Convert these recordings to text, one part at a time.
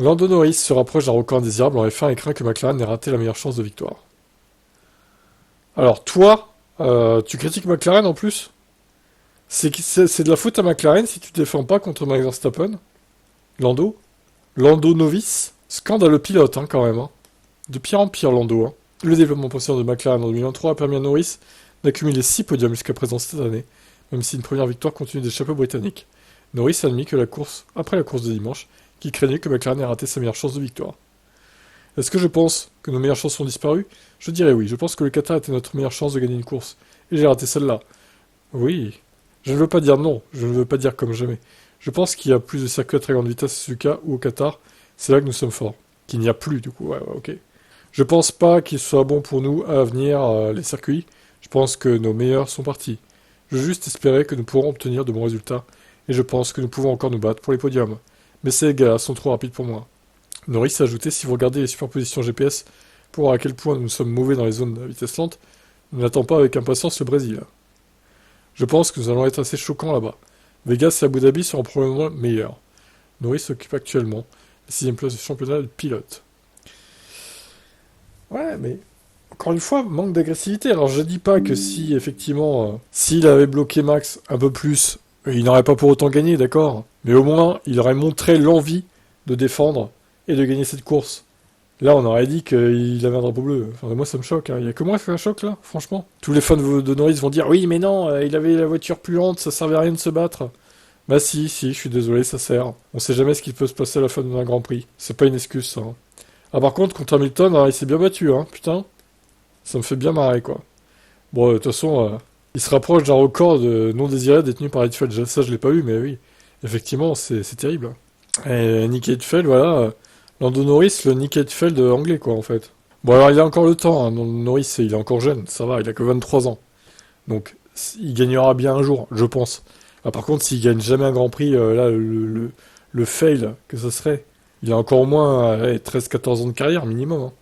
Lando Norris se rapproche d'un record indésirable en F1 et craint que McLaren ait raté la meilleure chance de victoire. Alors toi, tu critiques McLaren en plus? C'est de la faute à McLaren si tu te défends pas contre Max Verstappen? Lando? Lando novice? Scandaleux pilote, hein, quand même. Hein. De pire en pire, Lando. Hein. Le développement patient de McLaren en 2023 a permis à Norris d'accumuler 6 podiums jusqu'à présent cette année, même si une première victoire continue d'échapper aux Britanniques. Norris a admis que après la course de dimanche, qu'il craignait que McLaren ait raté sa meilleure chance de victoire. Est-ce que je pense que nos meilleures chances sont disparues? Je dirais oui. Je pense que le Qatar était notre meilleure chance de gagner une course. Et j'ai raté celle-là. Oui. Je ne veux pas dire non. Je ne veux pas dire comme jamais. Je pense qu'il y a plus de circuits à très grande vitesse à Suzuka ou au Qatar. C'est là que nous sommes forts. Qu'il n'y a plus, du coup. Ouais, ok. Je pense pas qu'il soit bon pour nous à venir, les circuits. Je pense que nos meilleurs sont partis. Je veux juste espérer que nous pourrons obtenir de bons résultats. Et je pense que nous pouvons encore nous battre pour les podiums. Mais ces gars sont trop rapides pour moi. Norris a ajouté, si vous regardez les superpositions GPS pour voir à quel point nous sommes mauvais dans les zones de vitesse lente, nous n'attendons pas avec impatience le Brésil. Je pense que nous allons être assez choquants là-bas. Vegas et Abu Dhabi seront probablement meilleurs. Norris occupe actuellement la 6ème place du championnat de pilote. Ouais, mais encore une fois, manque d'agressivité. Alors je dis pas que si effectivement, s'il avait bloqué Max un peu plus, il n'aurait pas pour autant gagné, d'accord. Mais au moins, il aurait montré l'envie de défendre et de gagner cette course. Là, on aurait dit qu'il avait un drapeau bleu. Enfin, moi, ça me choque. Hein. Il y a que moi qui fait un choc, là, franchement. Tous les fans de Norris vont dire, oui, mais non, il avait la voiture plus lente, ça servait à rien de se battre. Bah si, je suis désolé, ça sert. On sait jamais ce qui peut se passer à la fin d'un Grand Prix. C'est pas une excuse, ça. Hein. Ah, par contre, contre Hamilton, hein, il s'est bien battu, hein, putain. Ça me fait bien marrer, quoi. Bon, de toute façon, il se rapproche d'un record de non désiré détenu par Heidfeld. Ça, je l'ai pas eu, mais oui. Effectivement, c'est terrible. Et Nick Heidfeld, voilà, Lando Norris, le Nick Heidfeld anglais, quoi, en fait. Bon, alors, il a encore le temps, hein. Norris, il est encore jeune, ça va, il a que 23 ans. Donc, il gagnera bien un jour, je pense. Ah, par contre, s'il gagne jamais un Grand Prix, là, le fail que ça serait, il a encore au moins 13-14 ans de carrière, minimum. Hein.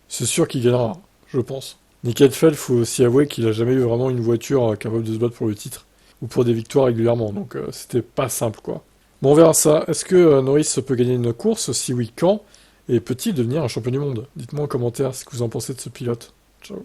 C'est sûr qu'il gagnera, je pense. Nick Heidfeld, faut aussi avouer qu'il a jamais eu vraiment une voiture capable de se battre pour le titre, ou pour des victoires régulièrement, donc c'était pas simple, quoi. Bon, on verra ça. Est-ce que Norris peut gagner une course? Si oui, quand? Et peut-il devenir un champion du monde? Dites-moi en commentaire ce que vous en pensez de ce pilote.